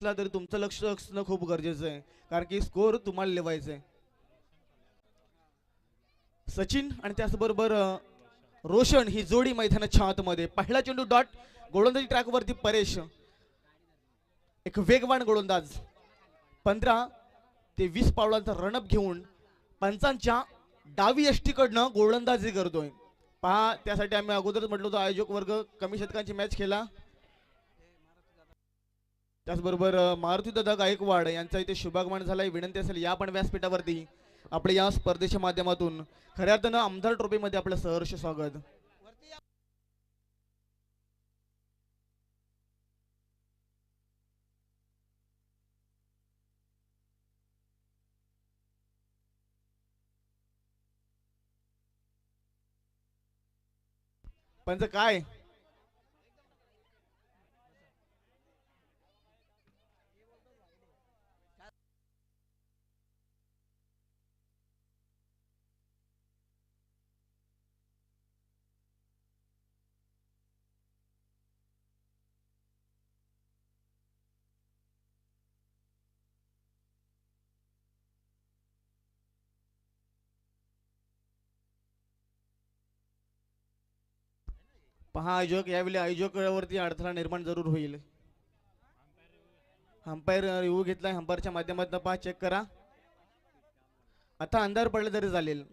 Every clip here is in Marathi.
नसला तरी तुमचं लक्ष असणं खूप गरजेचं आहे, कारण की स्कोर तुम्हाला लिवायचं आहे. सचिन आणि त्याचबरोबर रोशन ही जोडी मैदानाच्या आतमध्ये. पहिला चेंडू डॉट. गोलंदाजी ट्रॅकवरती परेश, एक वेगवान गोलंदाज. 15 ते 20 पावलांचा रणअप घेऊन पंचांच्या डावी यष्टीकडनं गोलंदाजी करतोय. पहा, त्यासाठी आम्ही अगोदरच म्हटलं होतं आयोजक वर्ग कमी शतकांची मॅच खेळा. त्याचबरोबर मारुतीदादा गायकवाड यांचा इथे शुभागमन झालाय. विनंती असेल या पण व्यासपीठावरती आपल्या या स्पर्धेच्या माध्यमातून खऱ्या अर्थानं आमदार ट्रॉफीमध्ये आपलं सहर्ष स्वागत. पंच काय पहा, आयोजक यावेळी आयोजकावरती अडथळा निर्माण जरूर होईल. अंपायर रिव्ह्यू घेतलाय. अंपायरच्या माध्यमातून पहा, चेक करा. आता अंधार पडला तरी चालेल,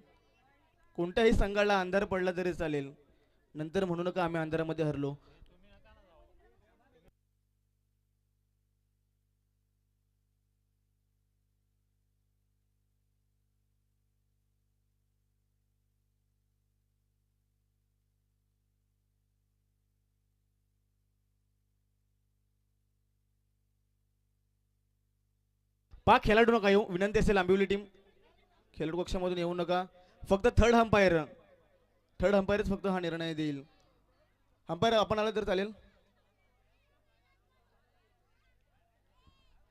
कोणत्याही संघाला अंधार पडला तरी चालेल, नंतर म्हणू नका आम्ही अंधारामध्ये हरलो. पहा, खेळाडू नका येऊ, विनंती असेल आंबिवली टीम खेळाडू कक्षामधून येऊ नका. फक्त थर्ड अंपायरच फक्त हा निर्णय देईल. अंपायर आपण आला तर चालेल.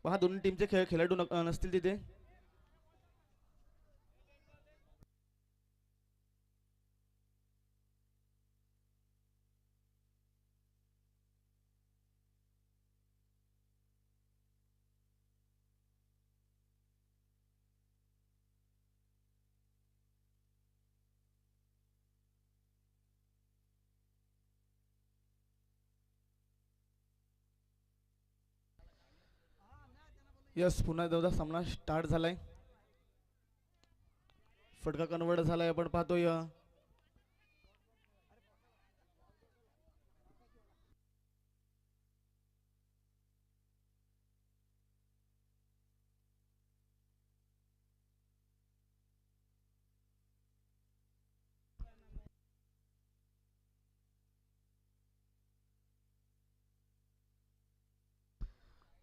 पहा, दोन्ही टीमचे खेळाडू नसतील तिथे. यस, पुन्हा एकदा सामना स्टार्ट झालाय. फटका कन्वर्ट झालाय, आपण पाहतोय.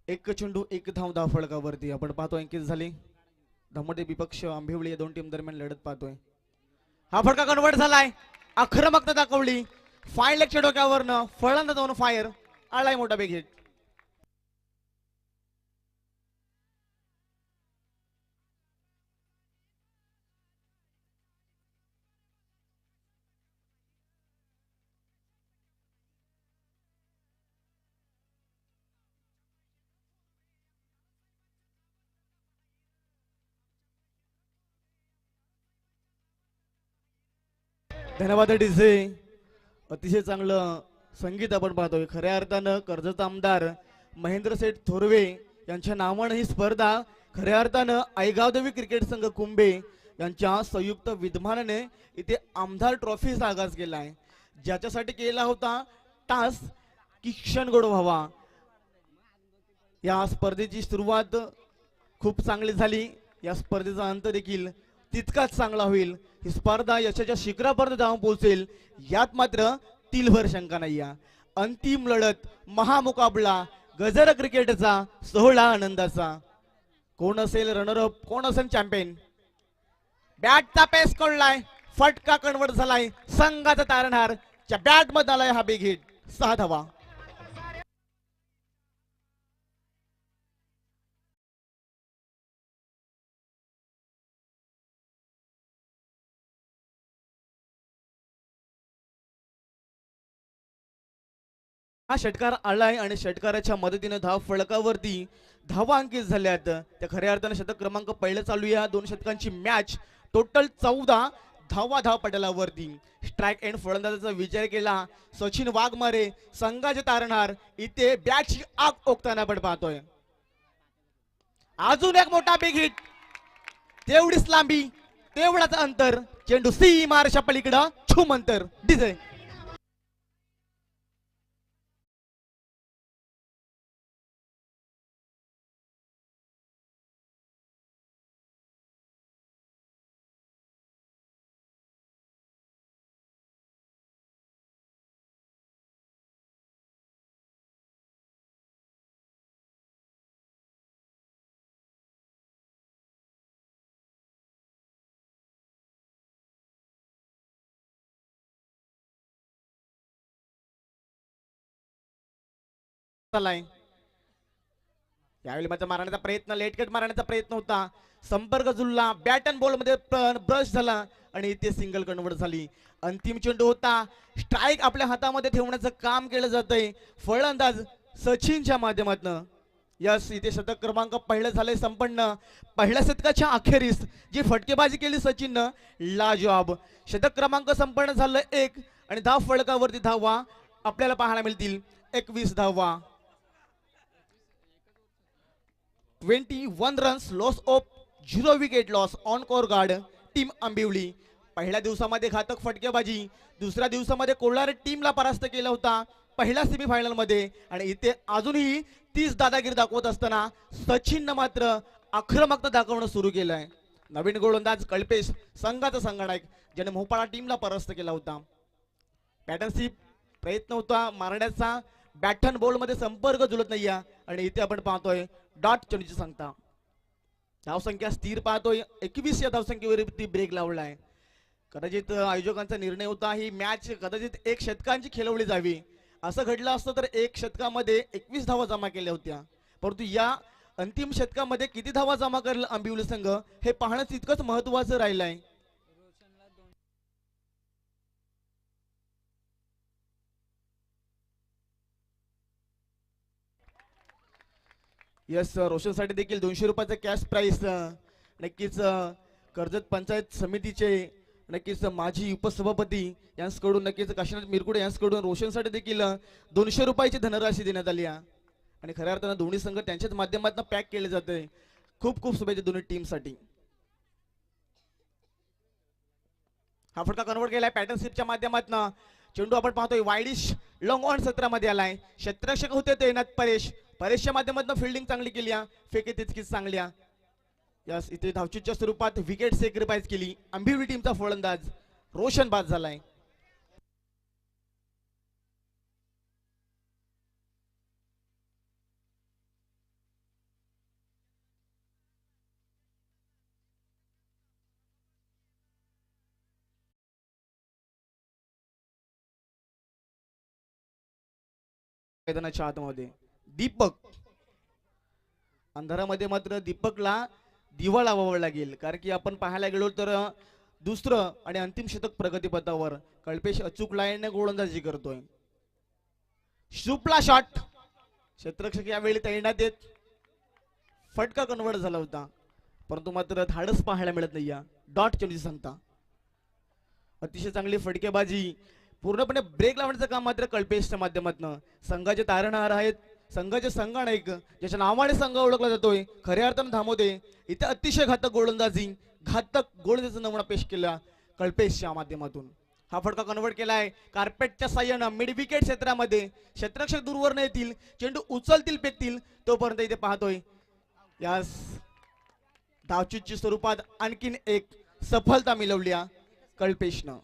एक चेंडू एक धाव धाव फळकावरती आपण पाहतो अंकित झाली. धावमध्ये विपक्ष आंबिवली या दोन टीम दरम्यान लढत पाहतोय. हा फटका कन्वर्ट झालाय, आक्रमकता दाखवली. फाय लेगच्या डोक्यावरनं फळंदा जाऊन फायर आलाय, मोठा बेग हिट. धन्यवाद डीजे. अतिशय चांगलं संगीत आपण पाहतोय. खऱ्या अर्थानं कर्जत आमदार महेंद्र सेठ थोरवे यांच्या नावानं ही स्पर्धा खऱ्या अर्थानं आयगावदेवी क्रिकेट संघ कुंभे यांच्या संयुक्त विद्यमानाने इथे आमदार ट्रॉफीचा आगाज केला आहे, ज्याच्यासाठी केला होता टास्क की क्षण गोड व्हावा. या स्पर्धेची सुरुवात खूप चांगली झाली. या स्पर्धेचा अंत देखील तितकाच चांगला होईल. ही स्पर्धा यशाच्या शिखरापर्यंत जाऊन पोहोचेल यात मात्र तिलभर शंका नाही. अंतिम लढत, महामुकाबला, गजर क्रिकेटचा सोहळा आनंदाचा. कोण असेल रनरअप, कोण असेल चॅम्पियन. बॅटचा पेस कोणलाय, फटका कन्वर्ट झालाय. संघाचा तारणहार च्या बॅट मध्ये आलाय हा बिग हिट. 6 धावा. हा षटकार आलाय आणि षटकाराच्या मदतीने धाव फलकावरती धावा अंकित झाल्यात. त्या खऱ्या अर्थाने शतक क्रमांक पहिलं चालू या दोन शतकांची मॅच. टोटल 14 धावा धाव पटलावरती. स्ट्राईक एंड फलंदाजाचा विचार केला सचिन वाघमारे संघाचे तारणहार इथे बॅटची आग ओकताना आपण पाहतोय. अजून एक मोठा बिग हिट. तेवढीच लांबी तेवढाच अंतर. चेंडू सी मारच्या पलीकडं छुम अंतर डिझे. यावेळी मात्र मारण्याचा प्रयत्न लेटकट मारण्याचा प्रयत्न होता. संपर्क जुळला बॅट अँड बॉल मध्ये ब्रश झाला आणि इथे सिंगल कन्वर्ट झाली. अंतिम चेंडू होता. स्ट्राईक आपल्या हातामध्ये ठेवण्याचं काम केलं जातंय फलंदाज सचिनच्या माध्यमातून. यस इथे शतक क्रमांक पहिलं झालंय संपन्न. पहिल्या शतकाच्या अखेरीस जी फटकेबाजी केली सचिननं लाजवाब. शतक क्रमांक संपन्न झालं 1 आणि धाव फलकावरती धावा आपल्याला पाहायला मिळतील 21 धावा. 21 runs loss of 0 wicket loss on core guard team Ambivli. पहिल्या दिवसामध्ये घातक फटकेबाजी. दुसऱ्या दिवसामध्ये कोल्हार टीमला परास्त केला होता पहिल्या सेमीफायनल मध्ये आणि इथे अजूनही 30 दादागिरी दाखवत असताना सचिननं मात्र आक्रमकता दाखवणं सुरू केलंय. नवीन गोलंदाज कल्पेश संघाचा संगणक ज्याने मोपाळा टीमला परास्त केला होता. पॅटर्नशिप प्रयत्न होता मारण्याचा. बॅटन बॉल मध्ये संपर्क जुळत नाहीये आणि इथे आपण पाहतोय डॉट चेंडूची संख्या. धावसंख्या स्थिर पाहतोय 21 या धावसंख्येवरती ब्रेक लावलाय. कदाचित आयोजकांचा निर्णय होता ही मॅच कदाचित 1 शतकांची खेळवली जावी. असं घडलं असतं तर 1 शतकामध्ये 21 धावा जमा केल्या होत्या. परंतु या अंतिम शतकामध्ये किती धावा जमा करेल आंबिवली संघ हे पाहणं तितकंच महत्वाचं राहिलंय. यस रोशनसाठी देखील 200 रुपयाचं कॅश प्राइस. नक्कीच कर्जत पंचायत समितीचे नक्कीच माजी उपसभापती यांच्याकडून नक्कीच काशीनाथ मिरकुडे यांच्याकडून रोशनसाठी देखील 200 रुपयाची धनराशी देण्यात आली आहे आणि खऱ्या अर्थानं दोन्ही संघ त्यांच्याच माध्यमातून पॅक केले जाते. खूप खूप शुभेच्छा दोन्ही टीमसाठी. हा फटका कन्वर्ट केलाय पॅटर्नशिपच्या माध्यमातून. चेंडू आपण पाहतोय वाईडिश लॉंग ऑन सत्रामध्ये आलाय. क्षेत्ररक्षक होते तैनात परेशच्या माध्यमातून फिल्डिंग चांगली केली. फेके तितकीच चांगल्या. यस इथे धावचीच्या स्वरूपात विकेट सॅक्रिफाईस केली आंबिवली टीमचा फलंदाज रोशन बाद झालाय. मैदानाच्या आतमध्ये दीपक. अंधारामध्ये मात्र दीपकला दिवा लावावा लागेल कारण की आपण पाहायला गेलो तर दुसरं आणि अंतिम शतक प्रगतीपथावर. कल्पेश अचूक लाईनने गोलंदाजी करतोय. शुपला शॉट. क्षेत्ररक्षक यावेळी तैनात येत. फटका कन्वर्ट झाला होता परंतु मात्र धाडस पाहायला मिळत नाही. डॉट चेंडूची सांगता. अतिशय चांगली फटकेबाजी. पूर्णपणे ब्रेक लावण्याचं काम मात्र कल्पेशच्या माध्यमातून. संघाचे तारणहार आहेत संघाचे संगणक ज्याच्या नावाने संघ ओळखला जातोय खऱ्या अर्थानं धामोदे. इथे अतिशय घातक गोलंदाजी घातक गोलंदाजीचा नमुना पेश केला कल्पेशच्या माध्यमातून. हा फटका कन्वर्ट केलाय कार्पेटच्या साह्यानं मिड विकेट क्षेत्रामध्ये. क्षेत्ररक्षक दूरवर न येतील चेंडू उचलतील फेकतील तोपर्यंत इथे पाहतोय यास धावचीच्या स्वरूपात आणखीन एक सफलता मिळवली कल्पेशनं.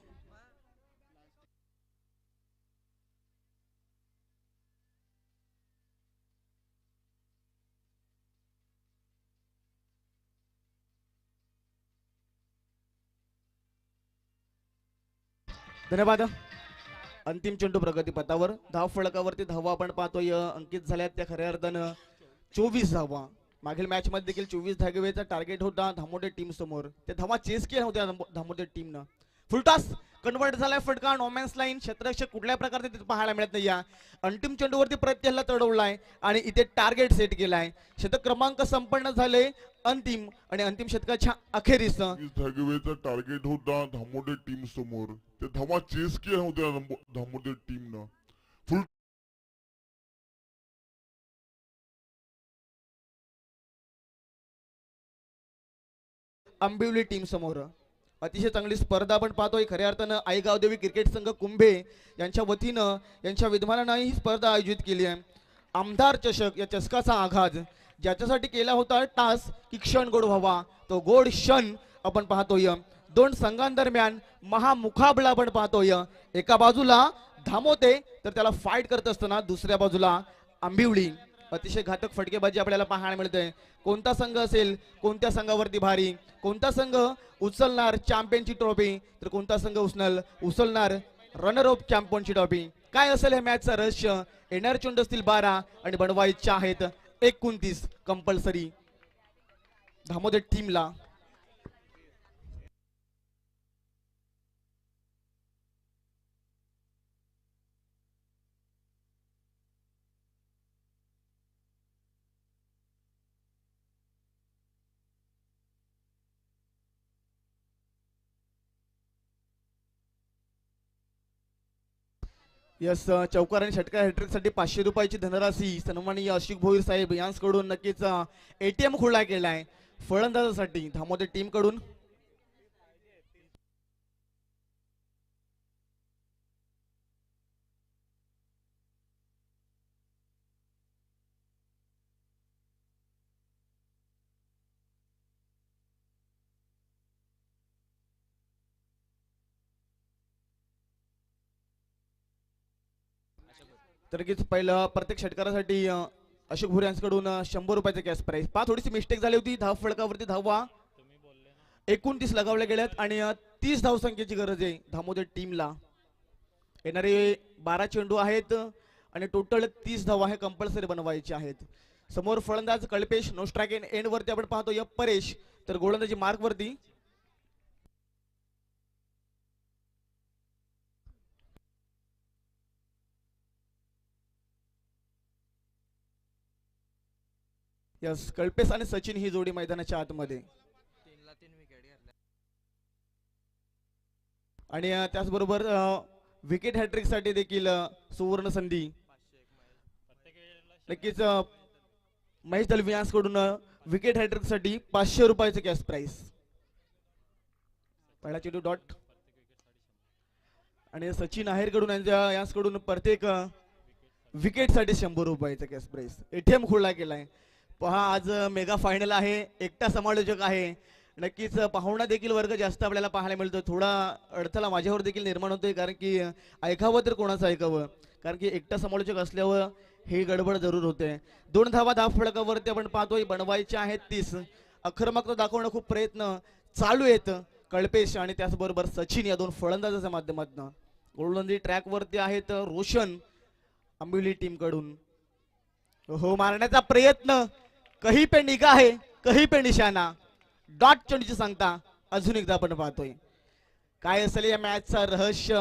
धन्यवाद. अंतिम चेंडू प्रगतीपथावर. धाव फलकावरती धावा आपण पाहतोय अंकित झाल्यात त्या खऱ्या अर्थानं 24 धावा. मागील मॅच मध्ये देखील 24 धावेचा टार्गेट होता धामोडे टीम समोर. त्या धावा चेस केल्या होत्या धामोडे टीमनं. फुलटॉस कन्वर्ट झालाय फटका नॉमॅन्स लाईन. क्षेत्ररक्षक कुठल्या प्रकारचे तिथे पाहायला मिळत नाही. या अंतिम चेंडूवरती प्रत्यहल्ला चढवलाय आणि इथे टार्गेट सेट केलाय. शतक क्रमांक संपन्न झाले अंतिम आणि अंतिम शतकाच्या अखेरीस धागवेचा टार्गेट होता धामोडे टीम समोर. ते धावा चेस केला होत्या धामोडे टीमनं. फुल आंबिवली टीम समोर अतिशय चांगली स्पर्धा आपण पाहतोय. खऱ्या अर्थानं आईगाव देवी क्रिकेट संघ कुंभे यांच्या वतीनं यांच्या विद्यमानानं ही स्पर्धा आयोजित केली आहे. आमदार चषक या चषकाचा आघात ज्याच्यासाठी केला होता टास की क्षण गोड व्हावा, तो गोड क्षण आपण पाहतोय. दोन संघांदरम्यान महामुकाबला आपण पाहतोय. एका बाजूला धामोते तर त्याला फाईट करत असताना दुसऱ्या बाजूला आंबिवली. अतिशय घातक फटकेबाजी आपल्याला पाहायला मिळते. कोणता संघ असेल, कोणत्या संघावरती भारी, कोणता संघ उचलणार चॅम्पियनची ट्रॉफी तर कोणता संघ उचलणार रनर अप चॅम्पियनची ट्रॉफी. काय असेल हे मॅचचा रहस्य. येणार चेंडू असतील 12 आणि बनवायचे आहेत 29 कंपल्सरी धामोदे टीमला. यस चौकार आणि षटकार हॅट्रिक साठी 500 रुपयाची धनराशी सन्माननीय अशोक भोईर साहेब यांच्याकडून नक्कीच एटीएम खुला केलाय फलंदाजासाठी धामोदे टीम कडून. तर नक्कीच पहिलं प्रत्येक षटकारासाठी अशोक भोईर यांच्याकडून 100 रुपयाचे कॅश प्राइस. थोडीशी मिस्टेक झाली होती. धाव फलकावरती धावा 29 लगावल्या गेल्यात आणि 30 धावसंख्येची गरज आहे धामोदे टीमला. येणारे 12 चेंडू आहेत आणि टोटल 30 धावा हे कंपल्सरी बनवायचे आहेत. समोर फलंदाज कल्पेश, नो स्ट्राइक एंड वरती आपण पाहतो परेश, तर गोलंदाजी मार्क वरती यस कल्पेश आणि सचिन ही जोडी मैदानाच्या आतमध्ये. आणि त्याचबरोबर विकेट हॅट्रिक साठी देखील सुवर्ण संधी. नक्कीच महेश दलवी यांच्याकडून विकेट हॅट्रिक साठी 500 रुपयाचे कॅश प्राइस. पहिला चेंडू डॉट आणि सचिन आहेरकडून यांच्याकडून प्रत्येक विकेट साठी 100 रुपयाचा कॅश प्राइस. एटीएम खुला केलाय. पहा आज मेगा फायनल आहे. एकटा समालोचक आहे. नक्कीच पाहुणा देखील वर्ग जास्त आपल्याला पाहायला मिळतो. थोडा अडथळा माझ्यावर देखील निर्माण होतोय कारण की ऐकावं तर कोणाचं ऐकावं, कारण की एकटा समालोचक असल्यावर हे गडबड जरूर होते. 2 धावा धाव फलकावरती आपण पाहतोय बनवायचे आहेत 30. आक्रमकता दाखवणं खूप प्रयत्न चालू आहेत कल्पेश आणि त्याचबरोबर सचिन या दोन फलंदाजाच्या माध्यमातून. गोलंदाजी ट्रॅक वरती आहेत रोशन आंबिवली टीम कडून. हो मारण्याचा प्रयत्न, कहीं पे निगाह है कहीं पे निशाणा. डॉट चेंडूची सांगता अजून एकदा आपण पाहतोय. काय असेल या मॅचचा रहस्य,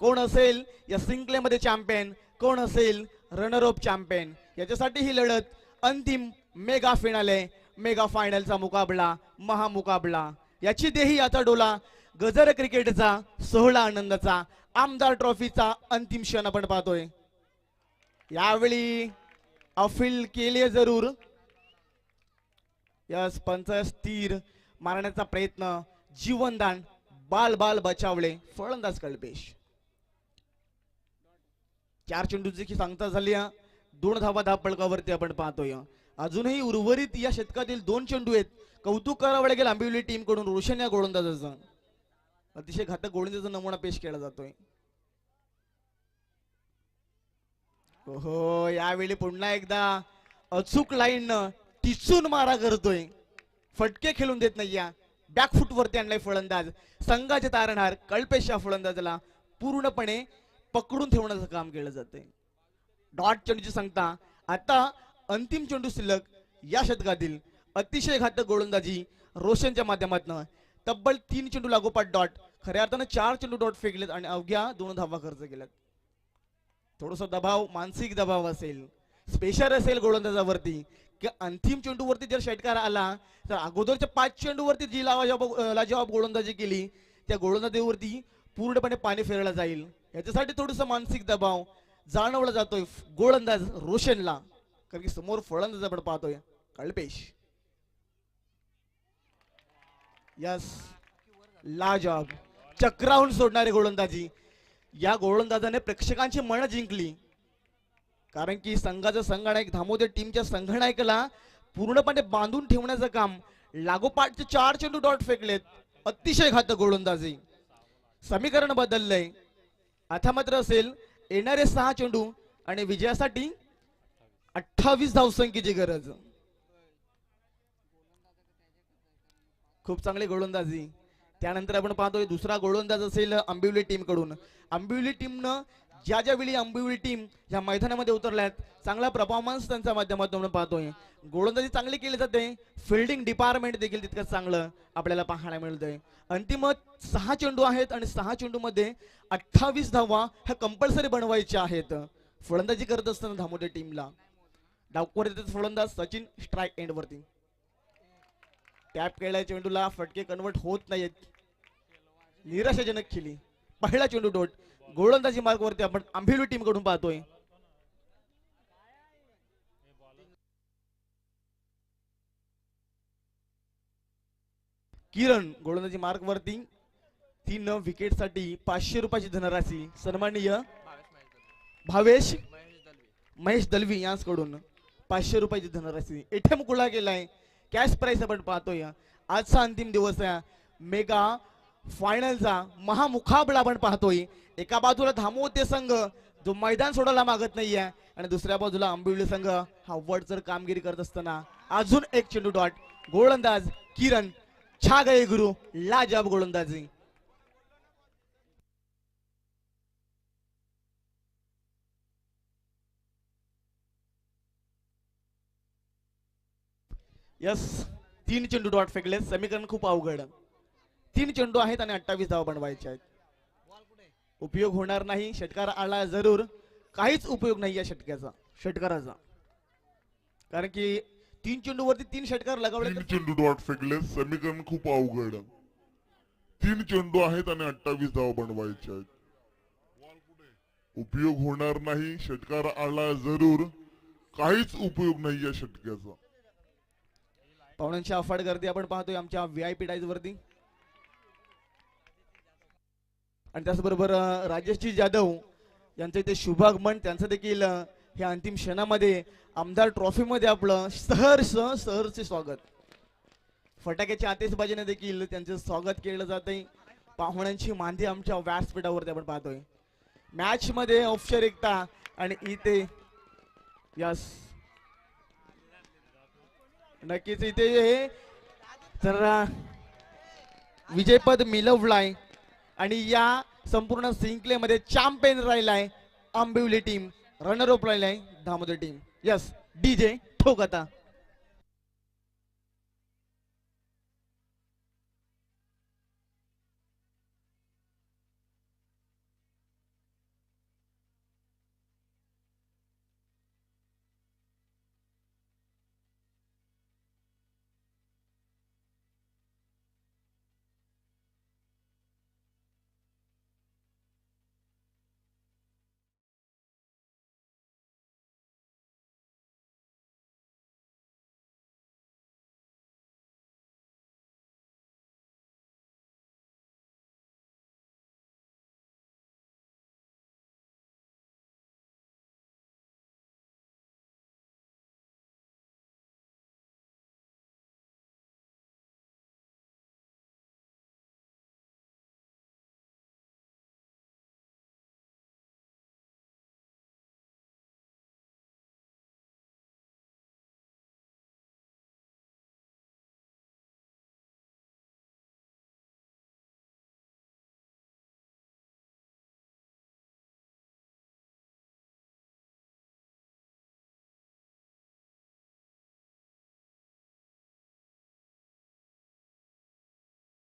कोण असेल या सिंगलेमध्ये चॅम्पियन, कोण असेल रनर अप चॅम्पियन, याच्यासाठी ही लढत. अंतिम मेगा फिनाले, मेगा फायनलचा मुकाबला, महामुकाबला. याची देही आता डोला गजर क्रिकेटचा सोहळा आनंदाचा आमदार ट्रॉफीचा अंतिम क्षण आपण पाहतोय. यावेळी अपील केली जरूर. यस पंच स्थिर मारण्याचा प्रयत्न, जीवनदान, बाल बाल बचावले फलंदाज कल्पेश. 4 चेंडूची सांगता झाली. 2 धावा धाव फलकावरती आपण पाहतोय. अजूनही उर्वरित या शतकातील 2 चेंडू आहेत. कौतुक करावं लागेल आंबिवली टीम कडून रोशन या गोलंदाजाचा. अतिशय घातक गोलंदाजाचा नमुना पेश केला जातोय. हो यावेळी पुन्हा एकदा अचूक लाईन टिचून मारा करतोय. फटके खेळून देत नाही. या बॅकफुट वरती आणलाय फलंदाज. संघाचे तारणहार कल्पेश या फलंदाजाला पूर्णपणे पकडून ठेवण्याचं काम केलं जाते. डॉट चेंडूची सांगता. आता अंतिम चेंडू शिल्लक या शतकातील. अतिशय घातक गोलंदाजी रोशनच्या माध्यमातून. तब्बल 3 चेंडू लागोपाठ डॉट. खऱ्या अर्थानं 4 चेंडू डॉट फेकलेत आणि अवघ्या 2 धावा खर्च केल्यात. थोडासा दबाव, मानसिक दबाव असेल, स्पेशल असेल गोलंदाजावरती की अंतिम चेंडूवरती जर षटकार आला तर अगोदरच्या 5 चेंडूवरती जी लाजवाब गोलंदाजी केली त्या गोलंदाजीवरती पूर्णपणे पाणी फिरलं जाईल. याच्यासाठी थोडंसं मानसिक दबाव जाणवला जातोय गोलंदाज रोशनला, कारण की समोर फलंदाज आपण पाहतोय कल्पेश. यस, लाजवाब चक्रावून सोडणारी गोलंदाजी. या गोलंदाजाने प्रेक्षकांची मन जिंकली, कारण की संघाचा संघनायक धामोदे टीमच्या संघनायकाला पूर्णपणे बांधून ठेवण्याचं काम. लागोपाठचे 4 चेंडू डॉट फेकलेत, अतिशय घातक गोलंदाजी. समीकरण बदललंय. आता मात्र असेल येणारे 6 चेंडू आणि विजयासाठी 28 धावसंख्येची गरज. खूप चांगली गोलंदाजी. त्यानंतर आपण पाहतोय दुसरा गोलंदाज असेल आंबिवली टीम कडून. आंबिवली टीमनं ज्या वेळी आंबिवली टीम या मैदानामध्ये उतरल्यात चांगला परफॉर्मन्स त्यांच्या माध्यमातून पाहतोय. गोलंदाजी चांगली केली जाते, फिल्डिंग डिपार्टमेंट देखील तितकंच चांगलं आपल्याला पाहायला मिळतंय. अंतिम 6 चेंडू आहेत आणि 6 चेंडू मध्ये 28 धावा ह्या कंपल्सरी बनवायच्या आहेत. फलंदाजी करत असताना धामोदे टीमला डावकर येतात फलंदाज सचिन स्ट्राईक एंड वरती. टॅप केलेल्या चेंडूला फटके कन्वर्ट होत नाहीत, निराशाजनक खेळी. पहिला चेंडू डॉट गोलंदाजी मार्गवरती आपण आंबिवली टीम कडून पाहतोय. किरण गोलंदाजी मार्ग वरती 3 विकेट साठी 500 रुपयाची धनराशी सन्माननीय भावेश महेश दलवी यांच्याकडून 500 रुपयाची धनराशी एटीएम गोळा केलाय. कॅश प्राइस आपण पाहतोय. आजचा अंतिम दिवस आहे मेगा फायनलचा महामुकाबला आपण पाहतोय. एका बाजूला धामोदे संघ जो मैदान सोडायला मागत नाहीये आणि दुसऱ्या बाजूला आंबिवली संघ हा वडचर कामगिरी करत असताना अजून एक चेंडू डॉट. गोलंदाज किरण छा गए गुरु, लाजवाब गोलंदाजी. यस, 3 चेंडू डॉट फेकले. समीकरण खूप अवघड. 3 चेंडू आहेत आणि 28 धावा बनवायचे आहेत. उपयोग होणार नाही. षटकार आला जरूर, काहीच उपयोग नाही या षटकाराचा, कारण की 3 चेंडू वरती 3 षटकार लगावले. 3 चेंडू डॉट फेकले. समीकरण खूप अवघड. 3 चेंडू आहेत आणि 28 धावा बनवायचे आहेत. उपयोग होणार नाही. षटकार आला जरूर, काहीच उपयोग नाही या षटकाचा. पाहुण्यांची अफाट गर्दी आपण पाहतोय आमच्या VIP डायज वरती. आणि त्याचबरोबर राजेशजी जाधव यांचं इथे शुभागमन, त्यांचं देखील हे अंतिम क्षणामध्ये आमदार ट्रॉफी मध्ये आपलं सहर्ष स्वागत. फटाक्याच्या आतिषबाजीने देखील त्यांचं स्वागत केलं जातंय. पाहुण्यांची मांदी आमच्या व्यासपीठावरती आपण पाहतोय. मॅच मध्ये औपचारिकता आणि इथे यस नक्कीच इथे तर विजयपद मिळवलाय आणि या संपूर्ण शृंखलेमध्ये चॅम्पियन राहिलाय आंबिवली टीम, रनर अप राहिलाय धामोदे टीम. यस, DJ ठोक आता.